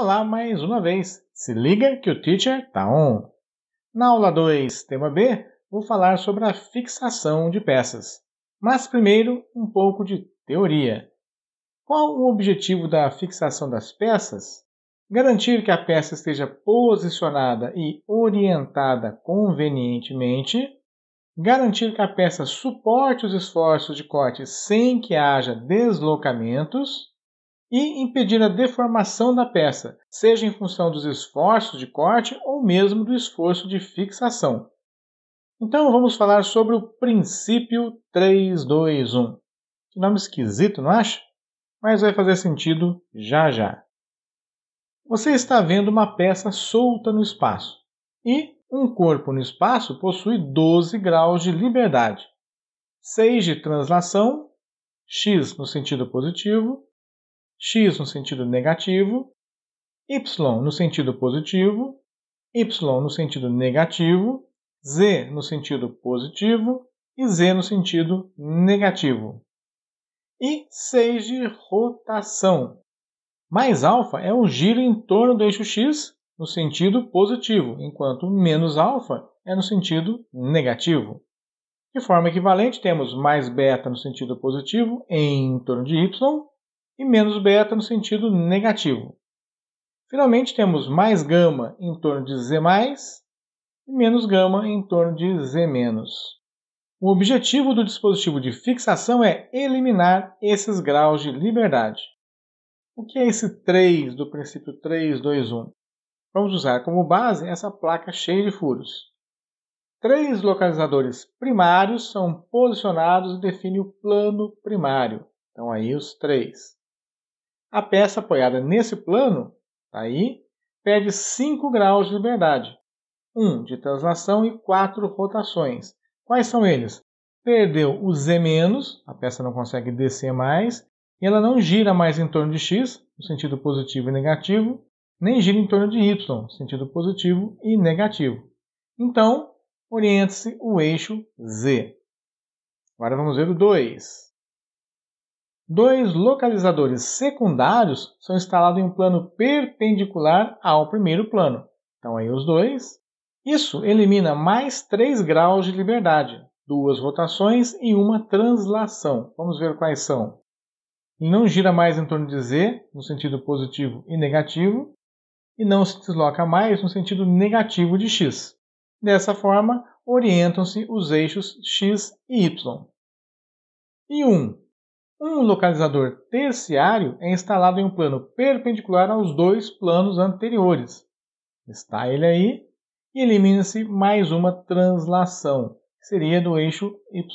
Olá mais uma vez. Se liga que o teacher tá on. Na aula 2, tema B, vou falar sobre a fixação de peças. Mas primeiro, um pouco de teoria. Qual o objetivo da fixação das peças? Garantir que a peça esteja posicionada e orientada convenientemente, garantir que a peça suporte os esforços de corte sem que haja deslocamentos, e impedir a deformação da peça, seja em função dos esforços de corte ou mesmo do esforço de fixação. Então vamos falar sobre o princípio 3-2-1. Que nome esquisito, não acha? Mas vai fazer sentido já já. Você está vendo uma peça solta no espaço e um corpo no espaço possui 12 graus de liberdade, 6 de translação, x no sentido positivo, x no sentido negativo, y no sentido positivo, y no sentido negativo, z no sentido positivo e z no sentido negativo. E 6 de rotação. Mais alfa é o giro em torno do eixo x no sentido positivo, enquanto menos alfa é no sentido negativo. De forma equivalente, temos mais beta no sentido positivo em torno de y, e menos beta no sentido negativo. Finalmente, temos mais gama em torno de Z+, e menos gama em torno de Z-. O objetivo do dispositivo de fixação é eliminar esses graus de liberdade. O que é esse 3 do princípio 3-2-1? Vamos usar como base essa placa cheia de furos. 3 localizadores primários são posicionados e definem o plano primário. Então, aí os 3. A peça apoiada nesse plano, aí, perde 5 graus de liberdade, 1 de translação e 4 rotações. Quais são eles? Perdeu o Z-, a peça não consegue descer mais, e ela não gira mais em torno de x, no sentido positivo e negativo, nem gira em torno de y, no sentido positivo e negativo. Então, oriente-se o eixo Z. Agora vamos ver o 2. 2 localizadores secundários são instalados em um plano perpendicular ao primeiro plano. Então, aí os 2. Isso elimina mais 3 graus de liberdade, 2 rotações e 1 translação. Vamos ver quais são. Ele não gira mais em torno de Z, no sentido positivo e negativo, e não se desloca mais no sentido negativo de x. Dessa forma, orientam-se os eixos x e y. E 1. Um localizador terciário é instalado em um plano perpendicular aos 2 planos anteriores. Está ele aí e elimina-se mais uma translação, que seria do eixo y+.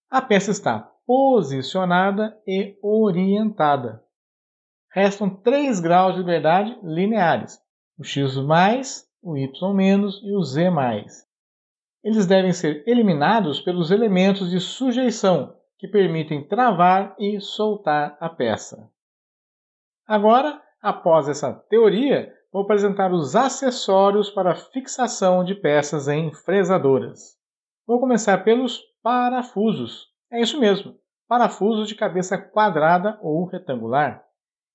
A peça está posicionada e orientada. Restam 3 graus de liberdade lineares, o x+, o y- e o z+. Eles devem ser eliminados pelos elementos de sujeição, que permitem travar e soltar a peça. Agora, após essa teoria, vou apresentar os acessórios para a fixação de peças em fresadoras. Vou começar pelos parafusos. É isso mesmo, parafusos de cabeça quadrada ou retangular.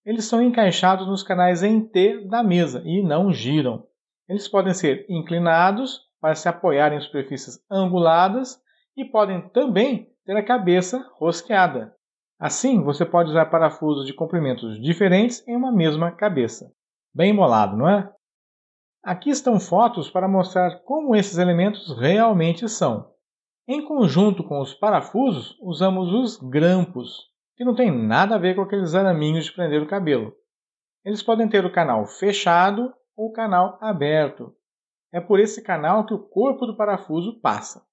Eles são encaixados nos canais em T da mesa e não giram. Eles podem ser inclinados para se apoiar em superfícies anguladas e podem também ter a cabeça rosqueada. Assim, você pode usar parafusos de comprimentos diferentes em uma mesma cabeça. Bem bolado, não é? Aqui estão fotos para mostrar como esses elementos realmente são. Em conjunto com os parafusos, usamos os grampos, que não tem nada a ver com aqueles araminhos de prender o cabelo. Eles podem ter o canal fechado ou o canal aberto. É por esse canal que o corpo do parafuso passa.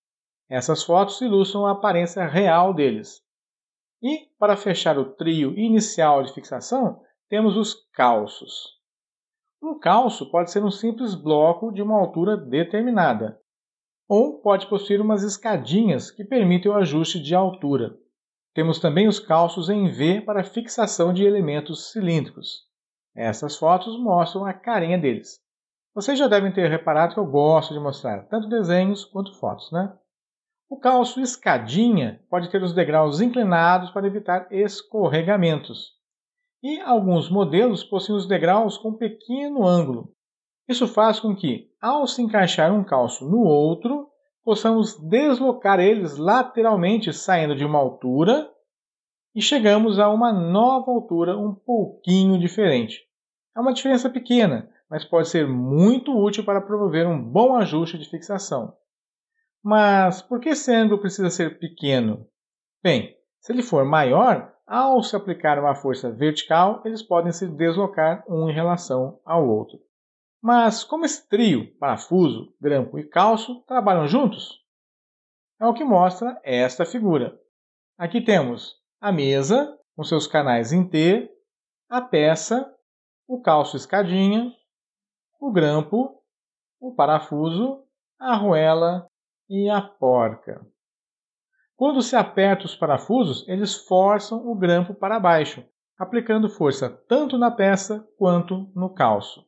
Essas fotos ilustram a aparência real deles. E, para fechar o trio inicial de fixação, temos os calços. Um calço pode ser um simples bloco de uma altura determinada, ou pode possuir umas escadinhas que permitem o ajuste de altura. Temos também os calços em V para fixação de elementos cilíndricos. Essas fotos mostram a carinha deles. Vocês já devem ter reparado que eu gosto de mostrar tanto desenhos quanto fotos, né? O calço escadinha pode ter os degraus inclinados para evitar escorregamentos. E alguns modelos possuem os degraus com pequeno ângulo. Isso faz com que, ao se encaixar um calço no outro, possamos deslocar eles lateralmente saindo de uma altura e chegamos a uma nova altura um pouquinho diferente. É uma diferença pequena, mas pode ser muito útil para promover um bom ajuste de fixação. Mas por que esse ângulo precisa ser pequeno? Bem, se ele for maior, ao se aplicar uma força vertical, eles podem se deslocar um em relação ao outro. Mas como esse trio, parafuso, grampo e calço, trabalham juntos? É o que mostra esta figura. Aqui temos a mesa, com seus canais em T, a peça, o calço escadinha, o grampo, o parafuso, a arruela e a porca. Quando se aperta os parafusos, eles forçam o grampo para baixo, aplicando força tanto na peça quanto no calço.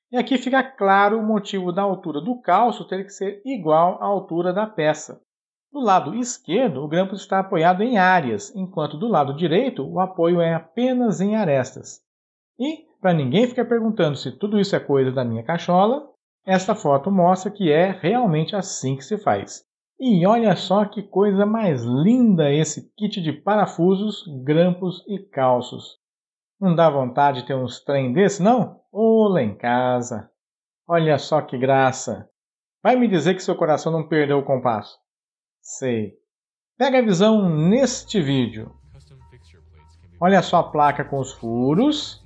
E aqui fica claro o motivo da altura do calço ter que ser igual à altura da peça. Do lado esquerdo, o grampo está apoiado em áreas, enquanto do lado direito o apoio é apenas em arestas. E, para ninguém ficar perguntando se tudo isso é coisa da minha cachola, esta foto mostra que é realmente assim que se faz. E olha só que coisa mais linda esse kit de parafusos, grampos e calços. Não dá vontade de ter uns trem desse, não? Ô, lá em casa. Olha só que graça. Vai me dizer que seu coração não perdeu o compasso. Sei. Pega a visão neste vídeo. Olha só a placa com os furos.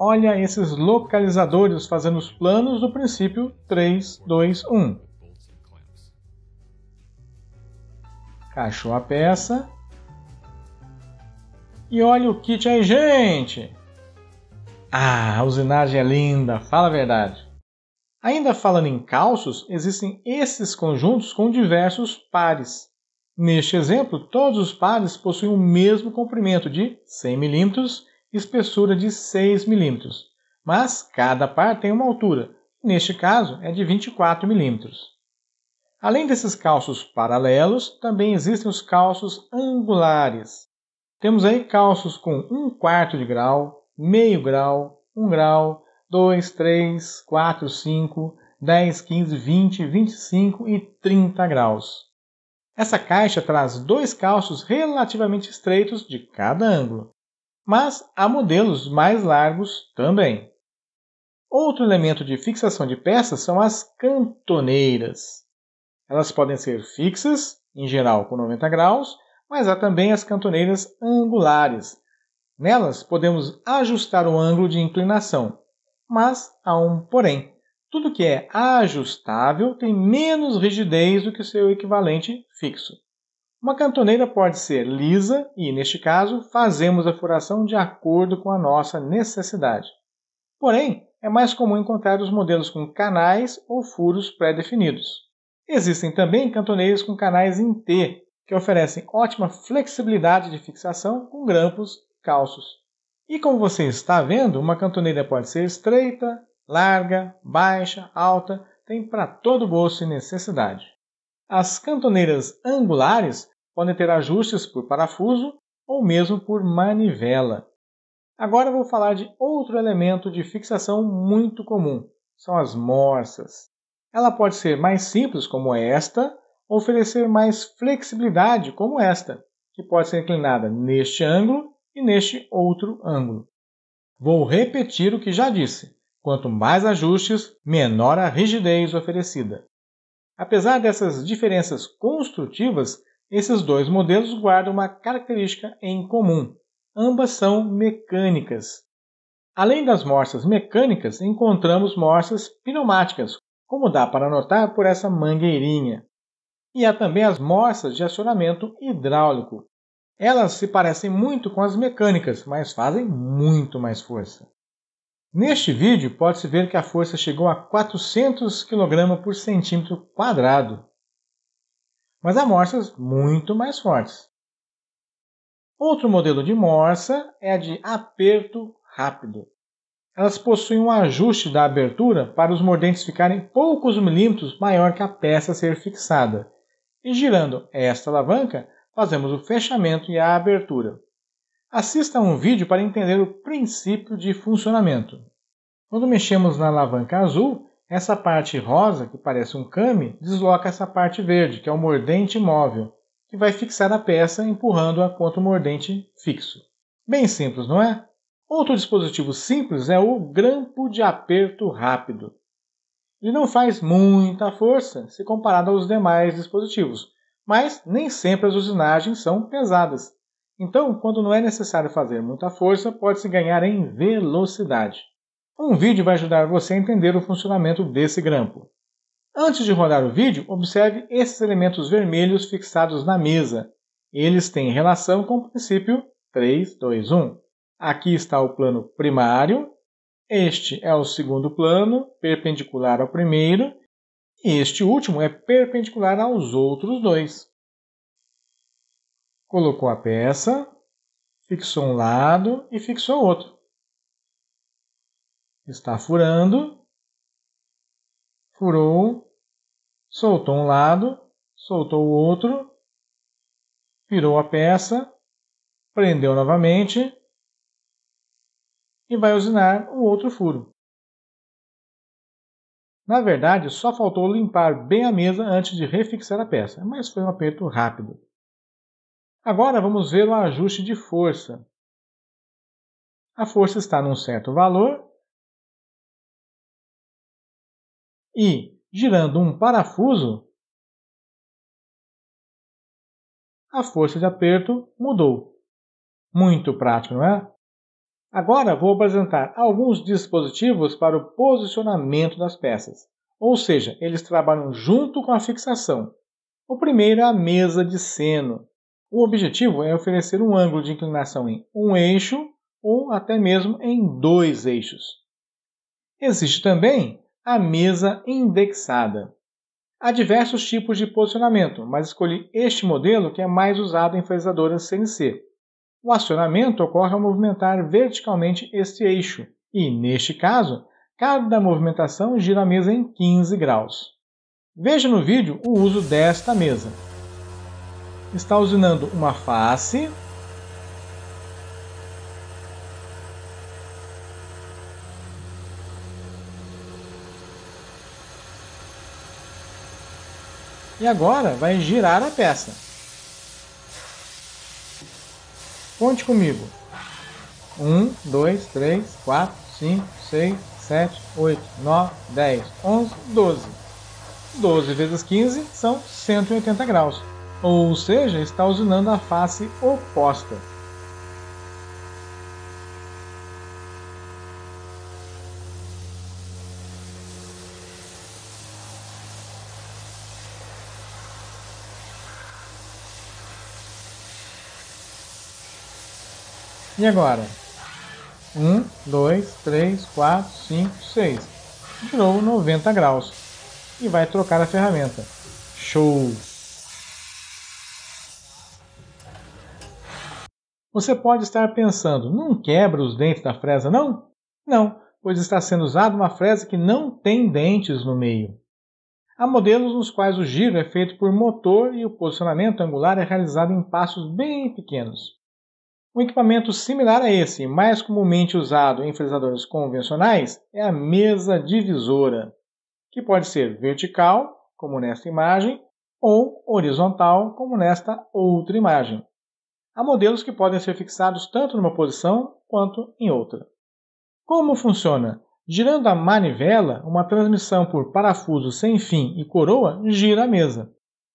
Olha esses localizadores fazendo os planos do princípio 3, 2, 1. Encaixou a peça. E olha o kit aí, gente! Ah, a usinagem é linda, fala a verdade. Ainda falando em calços, existem esses conjuntos com diversos pares. Neste exemplo, todos os pares possuem o mesmo comprimento de 100 mm e espessura de 6 mm, mas cada par tem uma altura, neste caso é de 24 mm. Além desses calços paralelos, também existem os calços angulares. Temos aí calços com 1/4 de grau, meio grau, 1 grau, 2, 3, 4, 5, 10, 15, 20, 25 e 30 graus. Essa caixa traz dois calços relativamente estreitos de cada ângulo, mas há modelos mais largos também. Outro elemento de fixação de peças são as cantoneiras. Elas podem ser fixas, em geral com 90 graus, mas há também as cantoneiras angulares. Nelas podemos ajustar o ângulo de inclinação, mas há um porém. Tudo que é ajustável tem menos rigidez do que seu equivalente fixo. Uma cantoneira pode ser lisa e, neste caso, fazemos a furação de acordo com a nossa necessidade. Porém, é mais comum encontrar os modelos com canais ou furos pré-definidos. Existem também cantoneiras com canais em T, que oferecem ótima flexibilidade de fixação com grampos e calços. E como você está vendo, uma cantoneira pode ser estreita, larga, baixa, alta, tem para todo gosto e necessidade. As cantoneiras angulares podem ter ajustes por parafuso ou mesmo por manivela. Agora vou falar de outro elemento de fixação muito comum, são as morsas. Ela pode ser mais simples, como esta, ou oferecer mais flexibilidade, como esta, que pode ser inclinada neste ângulo e neste outro ângulo. Vou repetir o que já disse. Quanto mais ajustes, menor a rigidez oferecida. Apesar dessas diferenças construtivas, esses dois modelos guardam uma característica em comum. Ambas são mecânicas. Além das morsas mecânicas, encontramos morsas pneumáticas, como dá para notar por essa mangueirinha. E há também as morsas de acionamento hidráulico. Elas se parecem muito com as mecânicas, mas fazem muito mais força. Neste vídeo pode-se ver que a força chegou a 400 kg por centímetro quadrado. Mas há morsas muito mais fortes. Outro modelo de morsa é a de aperto rápido. Elas possuem um ajuste da abertura para os mordentes ficarem poucos milímetros maior que a peça a ser fixada. E girando esta alavanca, fazemos o fechamento e a abertura. Assista a um vídeo para entender o princípio de funcionamento. Quando mexemos na alavanca azul, essa parte rosa, que parece um kame, desloca essa parte verde, que é o mordente móvel, que vai fixar a peça empurrando-a contra o mordente fixo. Bem simples, não é? Outro dispositivo simples é o grampo de aperto rápido. Ele não faz muita força se comparado aos demais dispositivos, mas nem sempre as usinagens são pesadas. Então, quando não é necessário fazer muita força, pode-se ganhar em velocidade. Um vídeo vai ajudar você a entender o funcionamento desse grampo. Antes de rodar o vídeo, observe esses elementos vermelhos fixados na mesa. Eles têm relação com o princípio 3, 2, 1. Aqui está o plano primário, este é o segundo plano, perpendicular ao primeiro, e este último é perpendicular aos outros dois. Colocou a peça, fixou um lado e fixou o outro. Está furando, furou, soltou um lado, soltou o outro, virou a peça, prendeu novamente e vai usinar o outro furo. Na verdade, só faltou limpar bem a mesa antes de refixar a peça, mas foi um aperto rápido. Agora vamos ver o ajuste de força. A força está num certo valor e, girando um parafuso, a força de aperto mudou. Muito prático, não é? Agora vou apresentar alguns dispositivos para o posicionamento das peças, ou seja, eles trabalham junto com a fixação. O primeiro é a mesa de seno. O objetivo é oferecer um ângulo de inclinação em um eixo ou até mesmo em 2 eixos. Existe também a mesa indexada. Há diversos tipos de posicionamento, mas escolhi este modelo que é mais usado em fresadoras CNC. O acionamento ocorre ao movimentar verticalmente este eixo e, neste caso, cada movimentação gira a mesa em 15 graus. Veja no vídeo o uso desta mesa. Está usinando uma face, e agora vai girar a peça. Conte comigo. 1, 2, 3, 4, 5, 6, 7, 8, 9, 10, 11, 12. 12 vezes 15 são 180 graus. Ou seja, está usinando a face oposta. E agora? 1, 2, 3, 4, 5, 6. Girou 90 graus. E vai trocar a ferramenta. Show! Você pode estar pensando, não quebra os dentes da fresa, não? Não, pois está sendo usada uma fresa que não tem dentes no meio. Há modelos nos quais o giro é feito por motor e o posicionamento angular é realizado em passos bem pequenos. Um equipamento similar a esse, mais comumente usado em fresadores convencionais, é a mesa divisora, que pode ser vertical, como nesta imagem, ou horizontal, como nesta outra imagem. Há modelos que podem ser fixados tanto numa posição quanto em outra. Como funciona? Girando a manivela, uma transmissão por parafuso sem fim e coroa gira a mesa.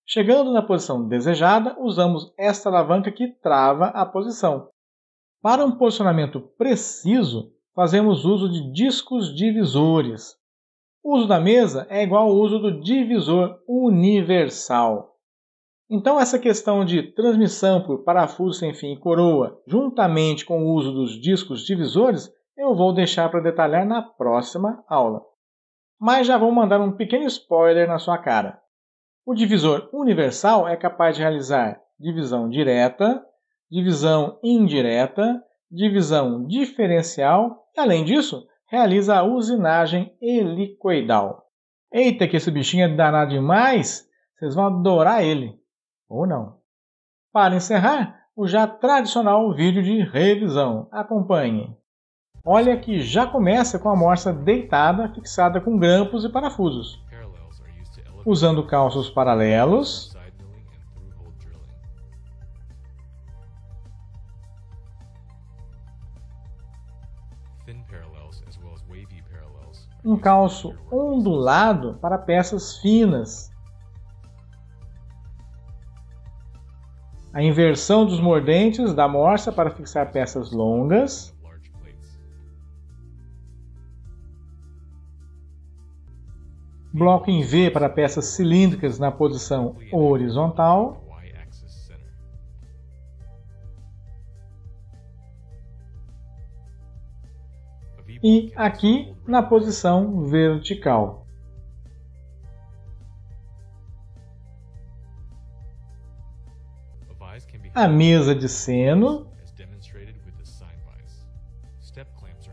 Chegando na posição desejada, usamos esta alavanca que trava a posição. Para um posicionamento preciso, fazemos uso de discos divisores. O uso da mesa é igual ao uso do divisor universal. Então, essa questão de transmissão por parafuso sem fim e coroa, juntamente com o uso dos discos divisores, eu vou deixar para detalhar na próxima aula. Mas já vou mandar um pequeno spoiler na sua cara. O divisor universal é capaz de realizar divisão direta, divisão indireta, divisão diferencial e, além disso, realiza a usinagem helicoidal. Eita, que esse bichinho é danado demais! Vocês vão adorar ele, ou não. Para encerrar, o já tradicional vídeo de revisão. Acompanhe. Olha que já começa com a morsa deitada, fixada com grampos e parafusos. Usando calços paralelos, um calço ondulado para peças finas, a inversão dos mordentes da morsa para fixar peças longas, bloco em V para peças cilíndricas na posição horizontal, e aqui na posição vertical. A mesa de seno,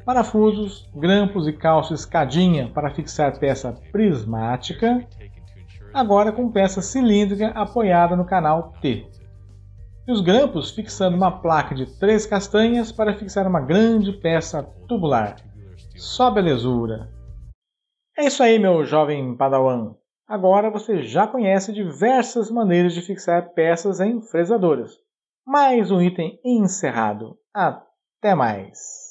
parafusos, grampos e calço escadinha para fixar peça prismática, agora com peça cilíndrica apoiada no canal T. E os grampos fixando uma placa de 3 castanhas para fixar uma grande peça tubular. Só belezura! É isso aí, meu jovem padawan! Agora você já conhece diversas maneiras de fixar peças em fresadoras. Mais um item encerrado. Até mais!